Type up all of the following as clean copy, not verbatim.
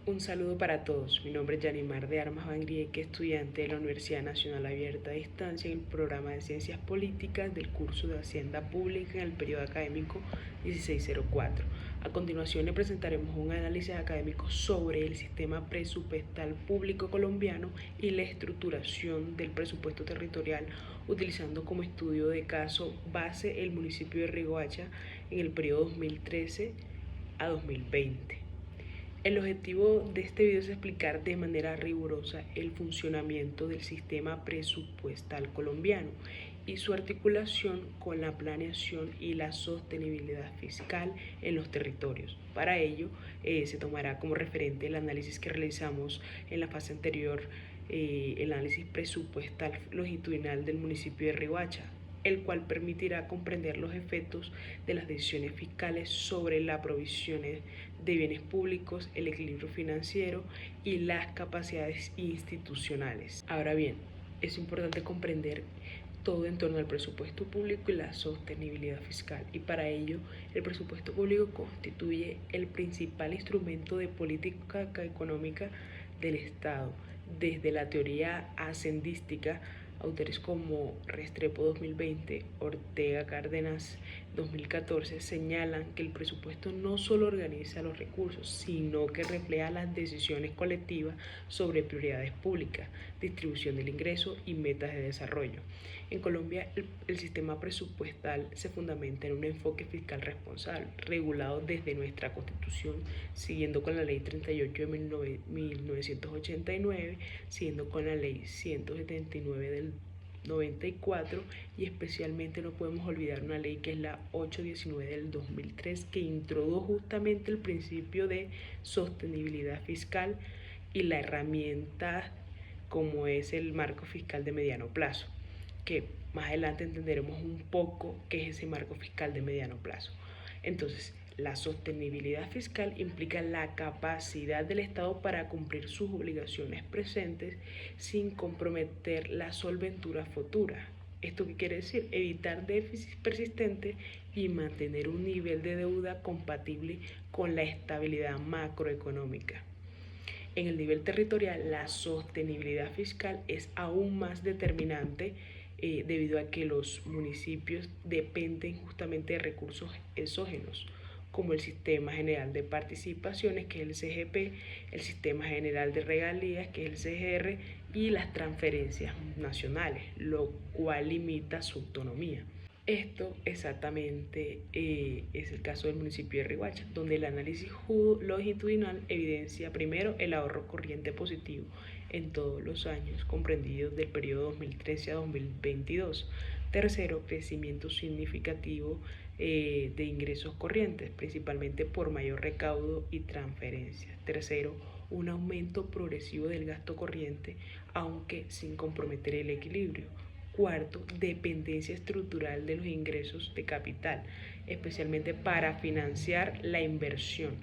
Un saludo para todos. Mi nombre es Yanimar de Armas Van Grieke, estudiante de la Universidad Nacional Abierta a Distancia en el programa de Ciencias Políticas del curso de Hacienda Pública en el periodo académico 1604. A continuación le presentaremos un análisis académico sobre el sistema presupuestal público colombiano y la estructuración del presupuesto territorial, utilizando como estudio de caso base el municipio de Riohacha en el periodo 2013 a 2020. El objetivo de este video es explicar de manera rigurosa el funcionamiento del sistema presupuestal colombiano y su articulación con la planeación y la sostenibilidad fiscal en los territorios. Para ello, se tomará como referente el análisis que realizamos en la fase anterior, el análisis presupuestal longitudinal del municipio de Riohacha, el cual permitirá comprender los efectos de las decisiones fiscales sobre las provisiones de bienes públicos, el equilibrio financiero y las capacidades institucionales. Ahora bien, es importante comprender todo en torno al presupuesto público y la sostenibilidad fiscal, y para ello el presupuesto público constituye el principal instrumento de política económica del Estado. Desde la teoría hacendística, autores como Restrepo 2020, Ortega Cárdenas 2014 señalan que el presupuesto no solo organiza los recursos, sino que refleja las decisiones colectivas sobre prioridades públicas, distribución del ingreso y metas de desarrollo. En Colombia, el sistema presupuestal se fundamenta en un enfoque fiscal responsable, regulado desde nuestra Constitución, siguiendo con la Ley 38 de 1989, siguiendo con la Ley 179 del 94, y especialmente no podemos olvidar una ley que es la 819 del 2003, que introdujo justamente el principio de sostenibilidad fiscal y la herramienta como es el marco fiscal de mediano plazo, que más adelante entenderemos un poco qué es ese marco fiscal de mediano plazo. Entonces, la sostenibilidad fiscal implica la capacidad del Estado para cumplir sus obligaciones presentes sin comprometer la solventura futura. ¿Esto qué quiere decir? Evitar déficits persistentes y mantener un nivel de deuda compatible con la estabilidad macroeconómica. En el nivel territorial, la sostenibilidad fiscal es aún más determinante, debido a que los municipios dependen justamente de recursos exógenos, como el Sistema General de Participaciones, que es el CGP, el Sistema General de Regalías, que es el CGR, y las transferencias nacionales, lo cual limita su autonomía. Esto exactamente es el caso del municipio de Riohacha, donde el análisis longitudinal evidencia primero el ahorro corriente positivo en todos los años comprendidos del periodo 2013 a 2022. Tercero, crecimiento significativo de ingresos corrientes, principalmente por mayor recaudo y transferencias. Tercero, un aumento progresivo del gasto corriente, aunque sin comprometer el equilibrio. Cuarto, dependencia estructural de los ingresos de capital, especialmente para financiar la inversión.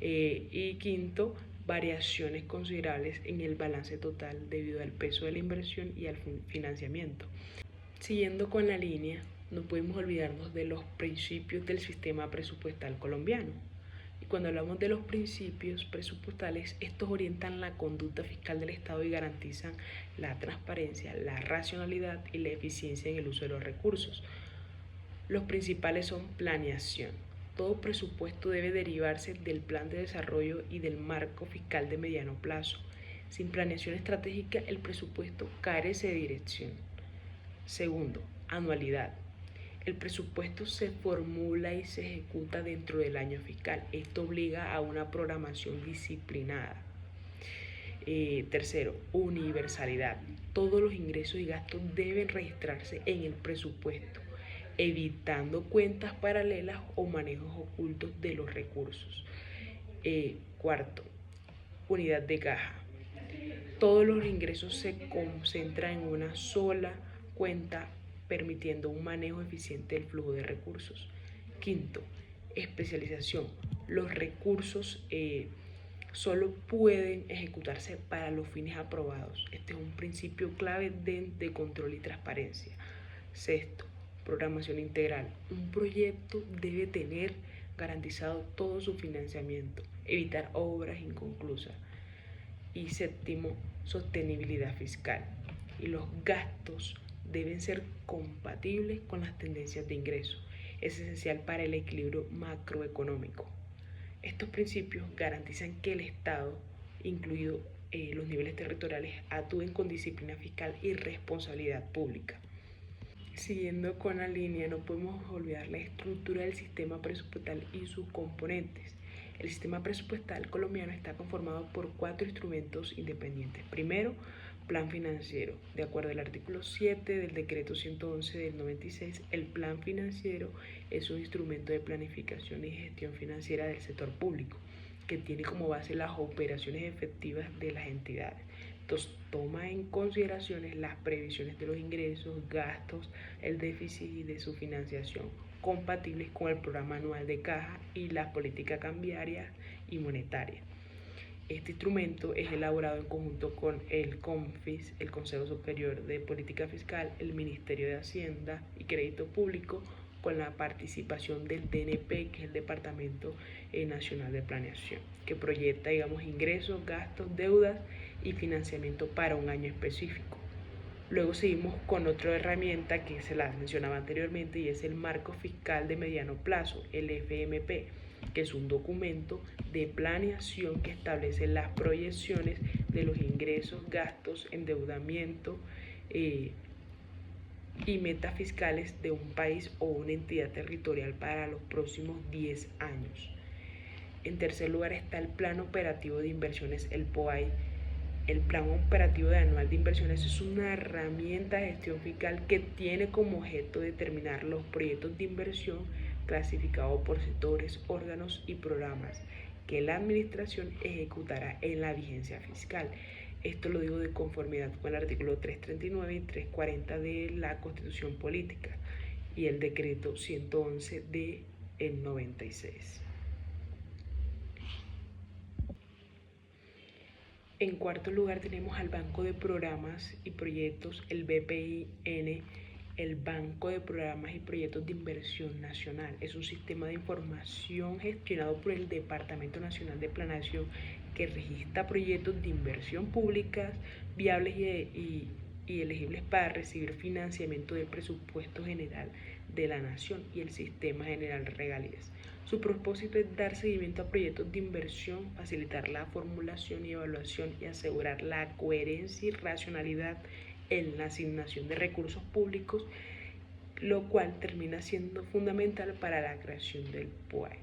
Y quinto, variaciones considerables en el balance total debido al peso de la inversión y al financiamiento. Siguiendo con la línea, no podemos olvidarnos de los principios del sistema presupuestal colombiano. Y cuando hablamos de los principios presupuestales, estos orientan la conducta fiscal del Estado y garantizan la transparencia, la racionalidad y la eficiencia en el uso de los recursos. Los principales son planeación. Todo presupuesto debe derivarse del plan de desarrollo y del marco fiscal de mediano plazo. Sin planeación estratégica, el presupuesto carece de dirección. Segundo, anualidad. El presupuesto se formula y se ejecuta dentro del año fiscal. Esto obliga a una programación disciplinada. Tercero, universalidad. Todos los ingresos y gastos deben registrarse en el presupuesto, evitando cuentas paralelas o manejos ocultos de los recursos. Cuarto, unidad de caja. Todos los ingresos se concentran en una sola cuenta, permitiendo un manejo eficiente del flujo de recursos. Quinto, especialización. Los recursos solo pueden ejecutarse para los fines aprobados. Este es un principio clave de control y transparencia. Sexto, programación integral. Un proyecto debe tener garantizado todo su financiamiento. evitar obras inconclusas. Y séptimo, sostenibilidad fiscal. Y los gastos deben ser compatibles con las tendencias de ingresos. Es esencial para el equilibrio macroeconómico. Estos principios garantizan que el Estado, incluido los niveles territoriales, actúen con disciplina fiscal y responsabilidad pública. Siguiendo con la línea, no podemos olvidar la estructura del sistema presupuestal y sus componentes. El sistema presupuestal colombiano está conformado por 4 instrumentos independientes. Primero, plan financiero. De acuerdo al artículo 7 del decreto 111 del 96, el plan financiero es un instrumento de planificación y gestión financiera del sector público que tiene como base las operaciones efectivas de las entidades. Entonces, toma en consideración las previsiones de los ingresos, gastos, el déficit y de su financiación, compatibles con el programa anual de caja y la política cambiaria y monetaria. Este instrumento es elaborado en conjunto con el CONFIS, el Consejo Superior de Política Fiscal, el Ministerio de Hacienda y Crédito Público, con la participación del DNP, que es el Departamento Nacional de Planeación, que proyecta, ingresos, gastos, deudas y financiamiento para un año específico. Luego seguimos con otra herramienta que se la mencionaba anteriormente y es el Marco Fiscal de Mediano Plazo, el FMP, que es un documento de planeación que establece las proyecciones de los ingresos, gastos, endeudamiento y metas fiscales de un país o una entidad territorial para los próximos 10 años. En tercer lugar está el Plan Operativo de Inversiones, el POAI. El Plan Operativo Anual de Inversiones es una herramienta de gestión fiscal que tiene como objeto determinar los proyectos de inversión clasificados por sectores, órganos y programas que la administración ejecutará en la vigencia fiscal. Esto lo digo de conformidad con el artículo 339 y 340 de la Constitución Política y el decreto 111 del 96. En cuarto lugar tenemos al Banco de Programas y Proyectos, el BPIN, el Banco de Programas y Proyectos de Inversión Nacional. Es un sistema de información gestionado por el Departamento Nacional de Planeación que registra proyectos de inversión públicas viables y elegibles para recibir financiamiento del presupuesto general de la Nación y el Sistema General de Regalías. Su propósito es dar seguimiento a proyectos de inversión, facilitar la formulación y evaluación y asegurar la coherencia y racionalidad en la asignación de recursos públicos, lo cual termina siendo fundamental para la creación del POAI,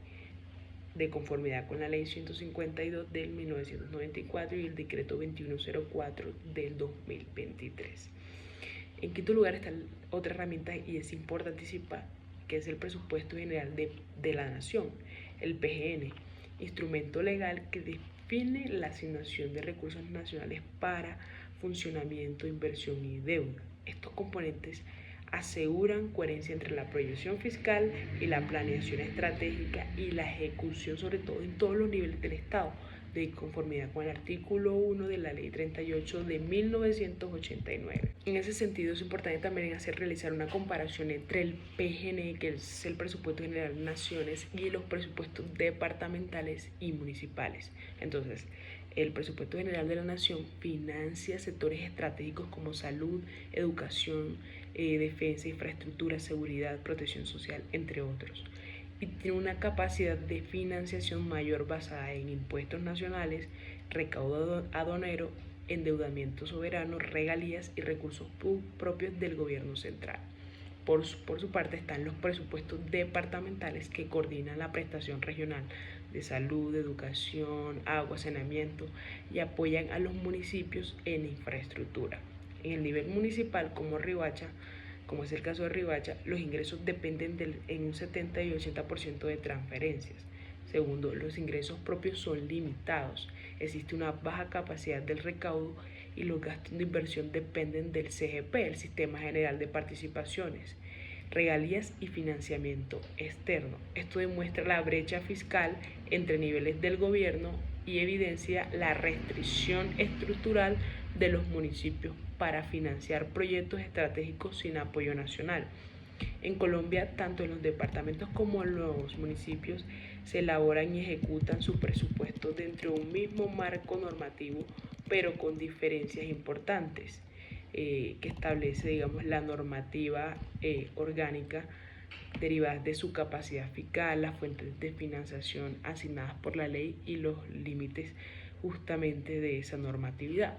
de conformidad con la Ley 152 del 1994 y el Decreto 2104 del 2023. En quinto lugar está otra herramienta y es importantísima, que es el Presupuesto General de la Nación, el PGN, instrumento legal que define la asignación de recursos nacionales para funcionamiento, inversión y deuda. Estos componentes aseguran coherencia entre la proyección fiscal y la planeación estratégica y la ejecución, sobre todo en todos los niveles del Estado, de conformidad con el artículo 1 de la Ley 38 de 1989. En ese sentido es importante también realizar una comparación entre el PGN, que es el Presupuesto General de Naciones, y los presupuestos departamentales y municipales. Entonces, el Presupuesto General de la Nación financia sectores estratégicos como salud, educación, defensa, infraestructura, seguridad, protección social, entre otros. Y tiene una capacidad de financiación mayor basada en impuestos nacionales, recaudo aduanero, endeudamiento soberano, regalías y recursos propios del gobierno central. Por su parte están los presupuestos departamentales que coordinan la prestación regional de salud, educación, agua, saneamiento y apoyan a los municipios en infraestructura. En el nivel municipal, como es el caso de Riohacha, los ingresos dependen en un 70 y 80% de transferencias. Segundo, los ingresos propios son limitados. Existe una baja capacidad del recaudo y los gastos de inversión dependen del CGP, el Sistema General de Participaciones, regalías y financiamiento externo. Esto demuestra la brecha fiscal entre niveles del gobierno y evidencia la restricción estructural de los municipios para financiar proyectos estratégicos sin apoyo nacional. En Colombia, tanto en los departamentos como en los municipios, se elaboran y ejecutan sus presupuestos dentro de un mismo marco normativo, pero con diferencias importantes que establece, digamos, la normativa orgánica derivadas de su capacidad fiscal, las fuentes de financiación asignadas por la ley y los límites justamente de esa normatividad.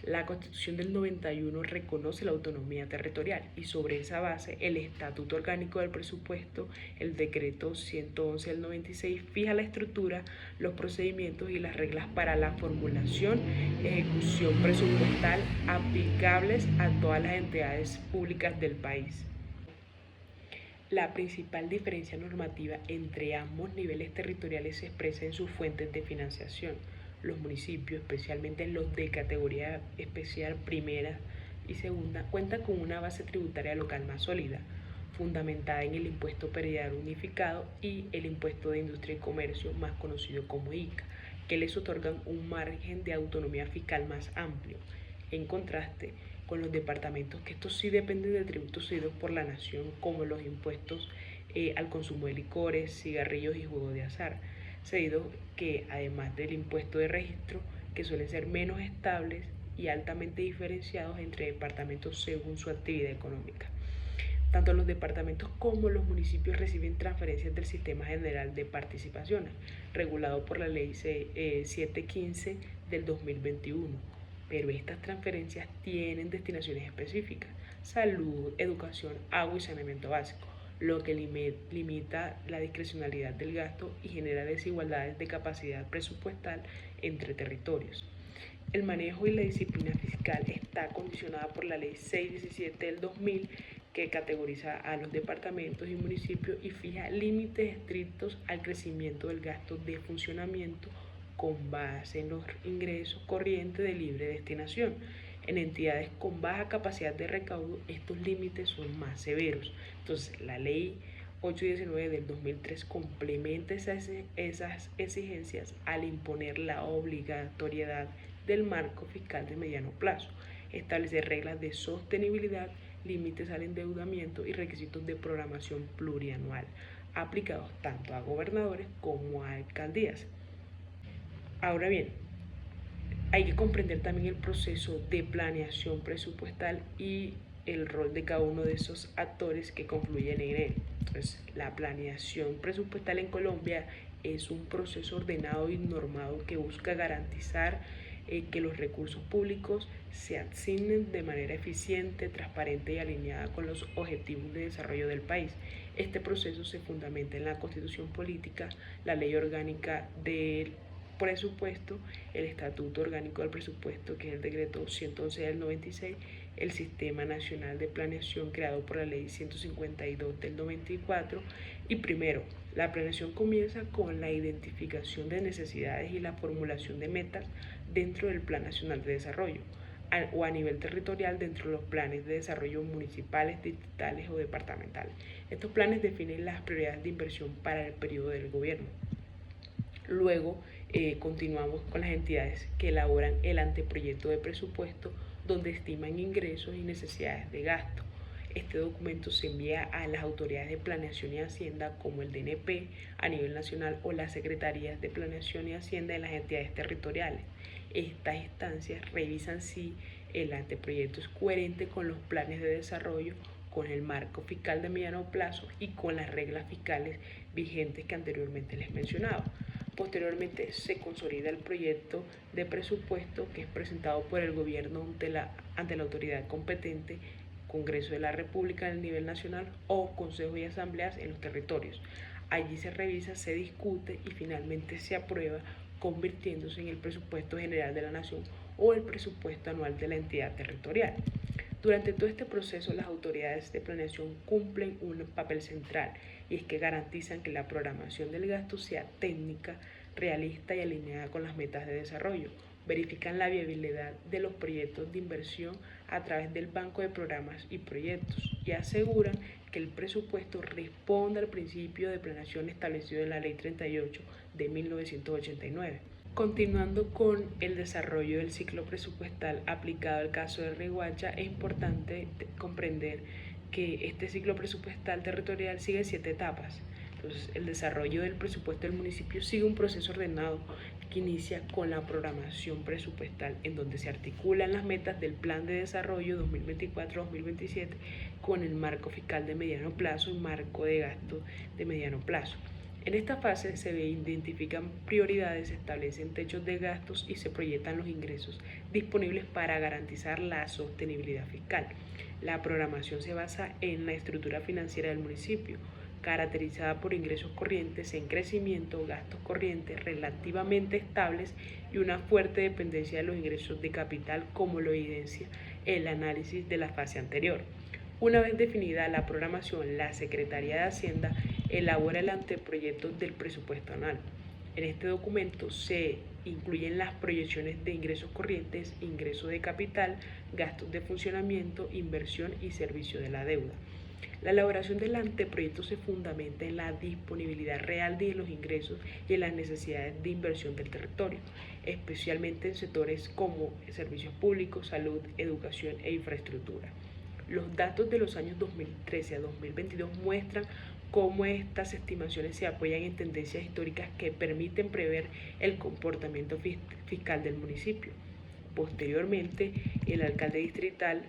La Constitución del 91 reconoce la autonomía territorial y sobre esa base el Estatuto Orgánico del Presupuesto, el Decreto 111 del 96, fija la estructura, los procedimientos y las reglas para la formulación y ejecución presupuestal aplicables a todas las entidades públicas del país. La principal diferencia normativa entre ambos niveles territoriales se expresa en sus fuentes de financiación. Los municipios, especialmente los de categoría especial primera y segunda, cuentan con una base tributaria local más sólida, fundamentada en el impuesto predial unificado y el impuesto de industria y comercio, más conocido como ICA, que les otorgan un margen de autonomía fiscal más amplio. En contraste, con los departamentos, que estos sí dependen de tributos cedidos por la nación, como los impuestos al consumo de licores, cigarrillos y juegos de azar, cedidos que además del impuesto de registro, que suelen ser menos estables y altamente diferenciados entre departamentos según su actividad económica. Tanto los departamentos como los municipios reciben transferencias del Sistema General de Participaciones, regulado por la Ley 715 del 2021. Pero estas transferencias tienen destinaciones específicas: salud, educación, agua y saneamiento básico, lo que limita la discrecionalidad del gasto y genera desigualdades de capacidad presupuestal entre territorios. El manejo y la disciplina fiscal está condicionada por la Ley 617 del 2000, que categoriza a los departamentos y municipios y fija límites estrictos al crecimiento del gasto de funcionamiento con base en los ingresos corrientes de libre destinación. En entidades con baja capacidad de recaudo, estos límites son más severos. Entonces, la Ley 819 del 2003 complementa esas exigencias al imponer la obligatoriedad del marco fiscal de mediano plazo, establecer reglas de sostenibilidad, límites al endeudamiento y requisitos de programación plurianual, aplicados tanto a gobernadores como a alcaldías. Ahora bien, hay que comprender también el proceso de planeación presupuestal y el rol de cada uno de esos actores que confluyen en él. Entonces, la planeación presupuestal en Colombia es un proceso ordenado y normado que busca garantizar que los recursos públicos se asignen de manera eficiente, transparente y alineada con los objetivos de desarrollo del país. Este proceso se fundamenta en la Constitución Política, la Ley Orgánica del Presupuesto, el Estatuto Orgánico del Presupuesto, que es el Decreto 111 del 96, el Sistema Nacional de Planeación creado por la Ley 152 del 94. Y primero, la planeación comienza con la identificación de necesidades y la formulación de metas dentro del Plan Nacional de Desarrollo o a nivel territorial dentro de los planes de desarrollo municipales, distritales o departamentales. Estos planes definen las prioridades de inversión para el periodo del gobierno. Luego continuamos con las entidades que elaboran el anteproyecto de presupuesto, donde estiman ingresos y necesidades de gasto. Este documento se envía a las autoridades de planeación y hacienda, como el DNP a nivel nacional o las secretarías de planeación y hacienda de las entidades territoriales. Estas instancias revisan si el anteproyecto es coherente con los planes de desarrollo, con el marco fiscal de mediano plazo y con las reglas fiscales vigentes que anteriormente les mencionaba. Posteriormente se consolida el proyecto de presupuesto, que es presentado por el gobierno ante la autoridad competente, Congreso de la República a nivel nacional o consejos y asambleas en los territorios. Allí se revisa, se discute y finalmente se aprueba, convirtiéndose en el presupuesto general de la nación o el presupuesto anual de la entidad territorial. Durante todo este proceso, las autoridades de planeación cumplen un papel central, y es que garantizan que la programación del gasto sea técnica, realista y alineada con las metas de desarrollo. Verifican la viabilidad de los proyectos de inversión a través del banco de programas y proyectos y aseguran que el presupuesto responda al principio de planeación establecido en la Ley 38 de 1989. Continuando con el desarrollo del ciclo presupuestal aplicado al caso de Riohacha, es importante comprender que este ciclo presupuestal territorial sigue 7 etapas. Entonces, el desarrollo del presupuesto del municipio sigue un proceso ordenado que inicia con la programación presupuestal, en donde se articulan las metas del Plan de Desarrollo 2024-2027 con el marco fiscal de mediano plazo y marco de gasto de mediano plazo. En esta fase se identifican prioridades, se establecen techos de gastos y se proyectan los ingresos disponibles para garantizar la sostenibilidad fiscal. La programación se basa en la estructura financiera del municipio, caracterizada por ingresos corrientes en crecimiento, gastos corrientes relativamente estables y una fuerte dependencia de los ingresos de capital, como lo evidencia el análisis de la fase anterior. Una vez definida la programación, la Secretaría de Hacienda elabora el anteproyecto del presupuesto anual. En este documento se incluyen las proyecciones de ingresos corrientes, ingresos de capital, gastos de funcionamiento, inversión y servicio de la deuda. La elaboración del anteproyecto se fundamenta en la disponibilidad real de los ingresos y en las necesidades de inversión del territorio, especialmente en sectores como servicios públicos, salud, educación e infraestructura. Los datos de los años 2013 a 2022 muestran cómo estas estimaciones se apoyan en tendencias históricas que permiten prever el comportamiento fiscal del municipio. Posteriormente, el alcalde distrital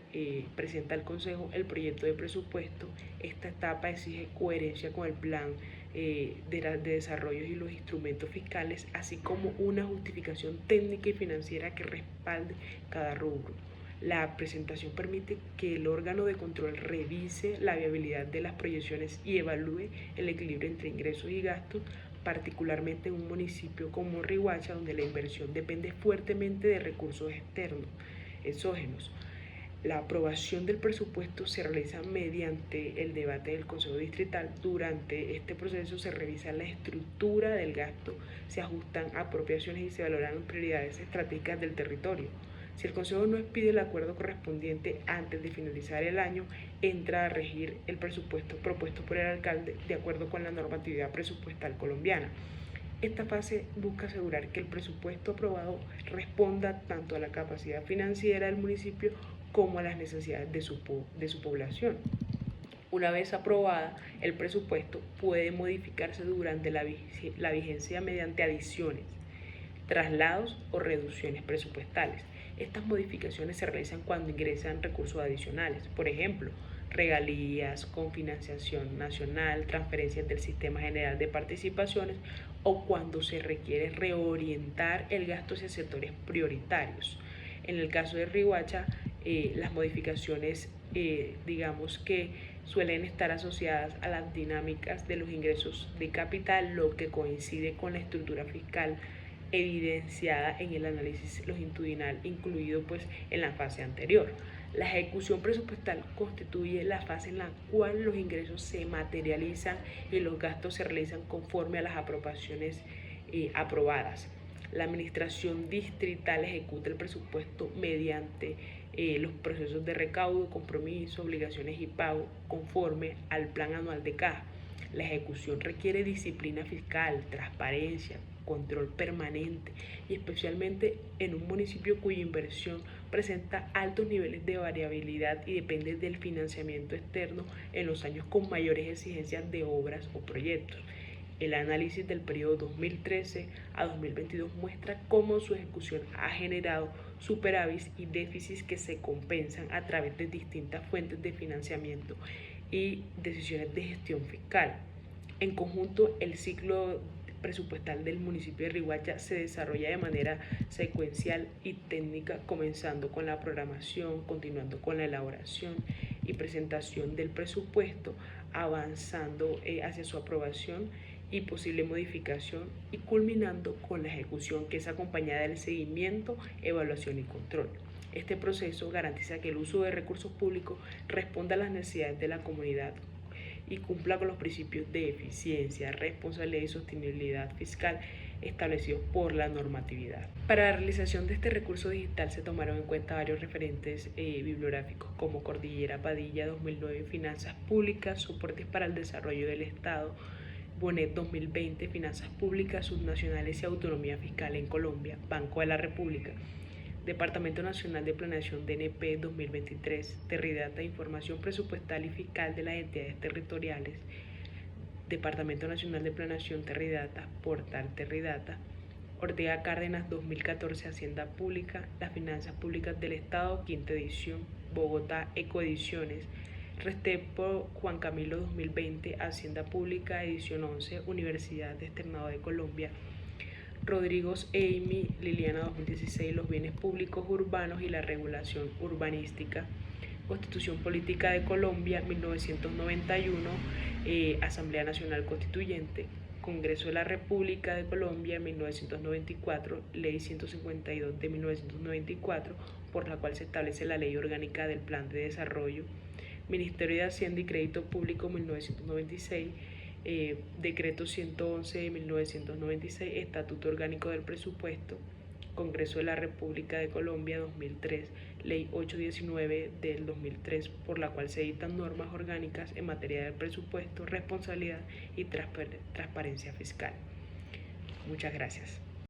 presenta al Consejo el proyecto de presupuesto. Esta etapa exige coherencia con el plan de desarrollo y los instrumentos fiscales, así como una justificación técnica y financiera que respalde cada rubro. La presentación permite que el órgano de control revise la viabilidad de las proyecciones y evalúe el equilibrio entre ingresos y gastos, particularmente en un municipio como Riohacha, donde la inversión depende fuertemente de recursos exógenos. La aprobación del presupuesto se realiza mediante el debate del Consejo Distrital. Durante este proceso se revisa la estructura del gasto, se ajustan apropiaciones y se valoran prioridades estratégicas del territorio. Si el Consejo no expide el acuerdo correspondiente antes de finalizar el año, entra a regir el presupuesto propuesto por el alcalde de acuerdo con la normatividad presupuestal colombiana. Esta fase busca asegurar que el presupuesto aprobado responda tanto a la capacidad financiera del municipio como a las necesidades de su población. Una vez aprobada, el presupuesto puede modificarse durante la vigencia mediante adiciones, traslados o reducciones presupuestales. Estas modificaciones se realizan cuando ingresan recursos adicionales, por ejemplo, regalías, confinanciación nacional, transferencias del Sistema General de Participaciones o cuando se requiere reorientar el gasto hacia sectores prioritarios. En el caso de Riohacha, las modificaciones, digamos que suelen estar asociadas a las dinámicas de los ingresos de capital, lo que coincide con la estructura fiscal evidenciada en el análisis longitudinal incluido pues en la fase anterior. La ejecución presupuestal constituye la fase en la cual los ingresos se materializan y los gastos se realizan conforme a las aprobaciones aprobadas. La administración distrital ejecuta el presupuesto mediante los procesos de recaudo, compromiso, obligaciones y pago conforme al plan anual de caja. La ejecución requiere disciplina fiscal, transparencia, control permanente y especialmente en un municipio cuya inversión presenta altos niveles de variabilidad y depende del financiamiento externo en los años con mayores exigencias de obras o proyectos. El análisis del periodo 2013 a 2022 muestra cómo su ejecución ha generado superávit y déficits que se compensan a través de distintas fuentes de financiamiento y decisiones de gestión fiscal. En conjunto, el ciclo presupuestal del municipio de Riohacha se desarrolla de manera secuencial y técnica, comenzando con la programación, continuando con la elaboración y presentación del presupuesto, avanzando hacia su aprobación y posible modificación y culminando con la ejecución, que es acompañada del seguimiento, evaluación y control. Este proceso garantiza que el uso de recursos públicos responda a las necesidades de la comunidad y cumpla con los principios de eficiencia, responsabilidad y sostenibilidad fiscal establecidos por la normatividad. Para la realización de este recurso digital se tomaron en cuenta varios referentes bibliográficos como Cordillera Padilla 2009, Finanzas Públicas, Soportes para el Desarrollo del Estado, Bonet 2020, Finanzas Públicas, Subnacionales y Autonomía Fiscal en Colombia, Banco de la República, Departamento Nacional de Planeación DNP 2023, Terridata, Información Presupuestal y Fiscal de las Entidades Territoriales, Departamento Nacional de Planeación Terridata, Portal Terridata. Ortega Cárdenas 2014, Hacienda Pública, Las Finanzas Públicas del Estado, quinta edición, Bogotá, Ecoediciones. Restrepo Juan Camilo 2020, Hacienda Pública, edición 11, Universidad Externado de Colombia. Rodríguez Amy, Liliana 2016, Los bienes públicos urbanos y la regulación urbanística. Constitución Política de Colombia, 1991, Asamblea Nacional Constituyente. Congreso de la República de Colombia, 1994, Ley 152 de 1994, por la cual se establece la Ley Orgánica del Plan de Desarrollo. Ministerio de Hacienda y Crédito Público, 1996, Decreto 111 de 1996, Estatuto Orgánico del Presupuesto. Congreso de la República de Colombia, 2003, Ley 819 del 2003, por la cual se dictan normas orgánicas en materia de presupuesto, responsabilidad y transparencia fiscal. Muchas gracias.